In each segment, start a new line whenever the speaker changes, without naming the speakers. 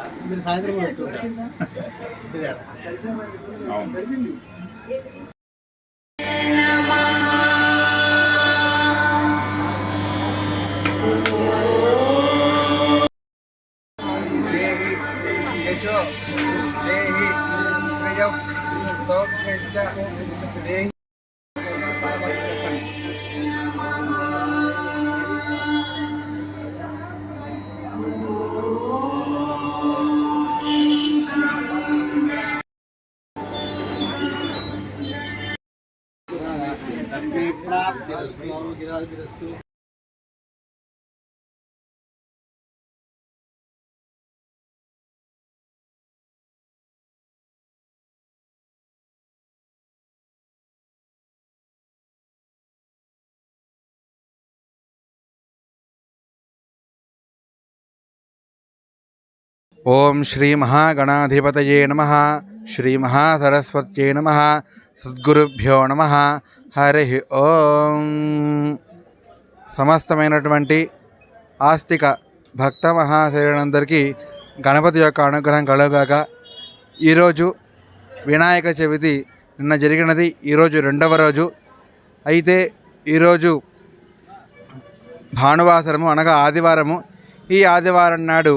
మీరు సాయంత్రం
ఓం శ్రీ మహాగణాధిపతయే నమః. శ్రీ మహాసరస్వత్యై నమః. సద్గురుభ్యో నమః. హరి ఓం. సమస్తమైనటువంటి ఆస్తిక భక్త మహాశయులందరికీ గణపతి యొక్క అనుగ్రహం కలుగాక. ఈరోజు వినాయక చవితి నిన్న జరిగినది, ఈరోజు రెండవ రోజు. అయితే ఈరోజు భానువాసరము అనగా ఆదివారము. ఈ ఆదివారం నాడు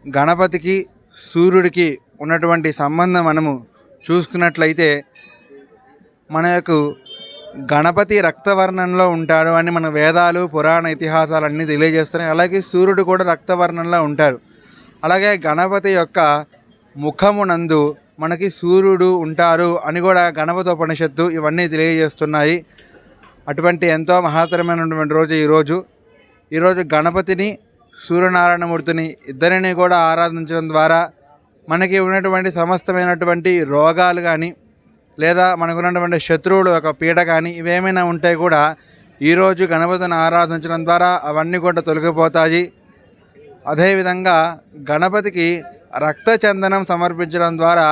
గణపతికి సూర్యుడికి ఉన్నటువంటి సంబంధం మనము చూసుకున్నట్లయితే మనకు గణపతి రక్తవర్ణంలో ఉంటాడు అని మన వేదాలు పురాణ ఇతిహాసాలన్నీ తెలియజేస్తున్నాయి. అలాగే సూర్యుడు కూడా రక్తవర్ణంలో ఉంటారు. అలాగే గణపతి యొక్క ముఖమునందు మనకి సూర్యుడు ఉంటారు అని కూడా గణపతోపనిషత్తు ఇవన్నీ తెలియజేస్తున్నాయి. అటువంటి ఎంతో మహత్తరమైనటువంటి రోజు ఈరోజు గణపతిని సూర్యనారాయణమూర్తిని ఇద్దరిని కూడా ఆరాధించడం ద్వారా మనకి ఉన్నటువంటి సమస్తమైనటువంటి రోగాలు కానీ లేదా మనకు ఉన్నటువంటి శత్రువులు ఒక పీడ కానీ ఇవేమైనా ఉంటే కూడా ఈరోజు గణపతిని ఆరాధించడం ద్వారా అవన్నీ కూడా తొలగిపోతాయి. అదేవిధంగా గణపతికి రక్త చందనం సమర్పించడం ద్వారా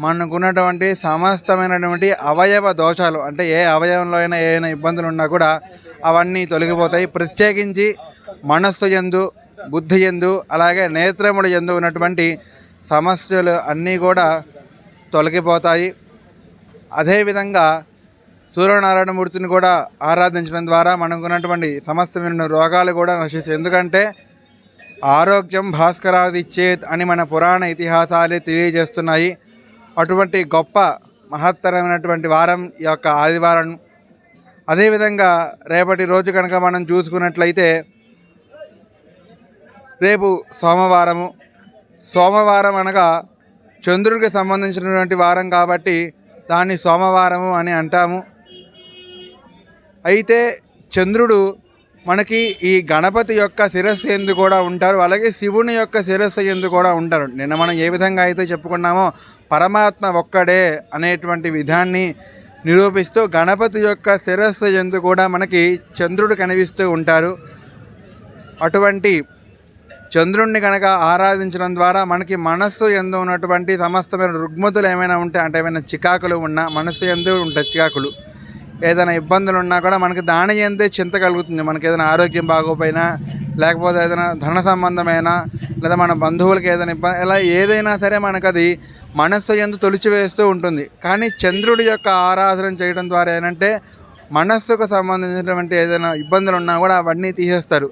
మనకున్నటువంటి సమస్తమైనటువంటి అవయవ దోషాలు, అంటే ఏ అవయవంలో అయినా ఏమైనా ఇబ్బందులు ఉన్నా కూడా అవన్నీ తొలగిపోతాయి. ప్రత్యేకించి మనస్సు యందు, బుద్ధి యందు, అలాగే నేత్రముల యందు ఉన్నటువంటి సమస్యలు అన్నీ కూడా తొలగిపోతాయి. అదేవిధంగా సూర్యనారాయణమూర్తిని కూడా ఆరాధించడం ద్వారా మనకున్నటువంటి సమస్తమైన రోగాలు కూడా నశిస్తాయి. ఎందుకంటే ఆరోగ్యం భాస్కరాదిచ్చేత్ అని మన పురాణ ఇతిహాసాలే తెలియజేస్తున్నాయి. అటువంటి గొప్ప మహత్తరమైనటువంటి వారం ఈ యొక్క ఆదివారం. అదేవిధంగా రేపటి రోజు కనుక మనం చూసుకున్నట్లయితే రేపు సోమవారం అనగా చంద్రుడికి సంబంధించినటువంటి వారం కాబట్టి దాన్ని సోమవారము అని అంటాము. అయితే చంద్రుడు మనకి ఈ గణపతి యొక్క శిరస్సు ఎందు కూడా ఉంటారు, అలాగే శివుని యొక్క శిరస్సు ఎందు కూడా ఉంటారు. నిన్న మనం ఏ విధంగా అయితే చెప్పుకున్నామో పరమాత్మ ఒక్కడే అనేటువంటి విధాన్ని నిరూపిస్తూ గణపతి యొక్క శిరస్సు ఎందు కూడా మనకి చంద్రుడు కనిపిస్తూ ఉంటారు. అటువంటి చంద్రుణ్ణి కనుక ఆరాధించడం ద్వారా మనకి మనస్సు ఎందు ఉన్నటువంటి సమస్తమైన రుగ్మతులు ఏమైనా ఉంటే, అంటే ఏమైనా చికాకులు ఉన్నా, మనస్సు ఎందు ఉంటాయి చికాకులు, ఏదైనా ఇబ్బందులు ఉన్నా కూడా మనకి దాని ఎందే చింత కలుగుతుంది. మనకి ఏదైనా ఆరోగ్యం బాగోపోయినా, లేకపోతే ఏదైనా ధన సంబంధమైన, లేదా మన బంధువులకి ఏదైనా ఇబ్బంది, ఇలా ఏదైనా సరే మనకు అది మనస్సు ఎందు తొలిచివేస్తూ ఉంటుంది. కానీ చంద్రుడి యొక్క ఆరాధన చేయడం ద్వారా ఏంటంటే మనస్సుకు సంబంధించినటువంటి ఏదైనా ఇబ్బందులు ఉన్నా కూడా అవన్నీ తీసేస్తారు.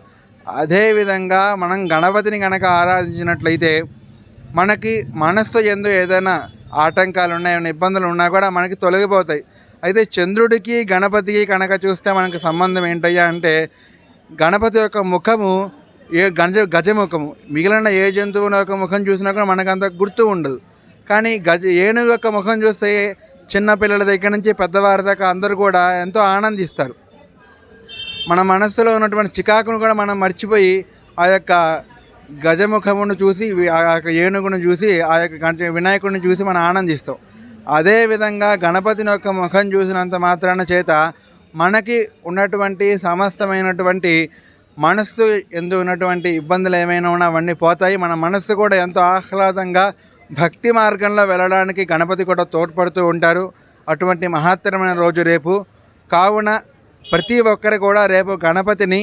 అదేవిధంగా మనం గణపతిని కనుక ఆరాధించినట్లయితే మనకి మనస్సు ఎందు ఏదైనా ఆటంకాలు ఉన్నాయన్న ఇబ్బందులు ఉన్నా కూడా మనకి తొలగిపోతాయి. అయితే చంద్రుడికి గణపతికి కనుక చూస్తే మనకి సంబంధం ఏంటయ్యా అంటే గణపతి యొక్క ముఖము గజముఖము. మిగిలిన ఏ జంతువుల యొక్క ముఖం చూసినా కూడా మనకంత గుర్తు ఉండదు. కానీ ఏనుగు యొక్క ముఖం చూస్తే చిన్నపిల్లల దగ్గర నుంచి పెద్దవారి దాకా అందరూ కూడా ఎంతో ఆనందిస్తారు. మన మనస్సులో ఉన్నటువంటి చికాకును కూడా మనం మర్చిపోయి ఆ యొక్క గజముఖమును చూసి, ఆ యొక్క ఏనుగును చూసి, ఆ యొక్క వినాయకుడిని చూసి మనం ఆనందిస్తాం. అదేవిధంగా గణపతిని యొక్క ముఖం చూసినంత మాత్రాన చేత మనకి ఉన్నటువంటి సమస్తమైనటువంటి మనస్సు ఎందు ఉన్నటువంటి ఇబ్బందులు ఏమైనా ఉన్నా అవన్నీ పోతాయి. మన మనస్సు కూడా ఎంతో ఆహ్లాదంగా భక్తి మార్గంలో వెళ్ళడానికి గణపతి కూడా తోడ్పడుతూ ఉంటారు. అటువంటి మహత్తరమైన రోజు రేపు. కావున ప్రతి ఒక్కరు కూడా రేపు గణపతిని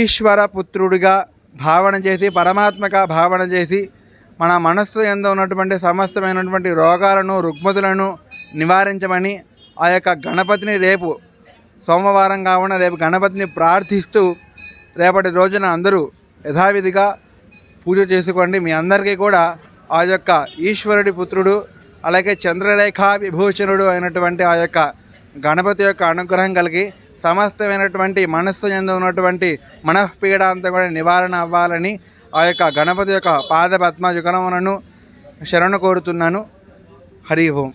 ఈశ్వర పుత్రుడిగా భావన చేసి, పరమాత్మక భావన చేసి, మన మనస్సు యందు ఉన్నటువంటి సమస్తమైనటువంటి రోగాలను, రుగ్మతులను నివారించమని ఆ యొక్క గణపతిని రేపు సోమవారం కావున రేపు గణపతిని ప్రార్థిస్తూ రేపటి రోజున అందరూ యథావిధిగా పూజ చేసుకోండి. మీ అందరికీ కూడా ఆ యొక్క ఈశ్వరుడి పుత్రుడు, అలాగే చంద్రరేఖా విభూషణుడు అయినటువంటి ఆ యొక్క గణపతి యొక్క అనుగ్రహం కలిగి సమస్తమైనటువంటి మనస్సు యందు ఉన్నటువంటి మనఃపీడ అంతా కూడా నివారణ అవ్వాలని ఆ యొక్క గణపతి యొక్క పాద పద్మ యుగలములను శరణు కోరుతున్నాను. హరి ఓం.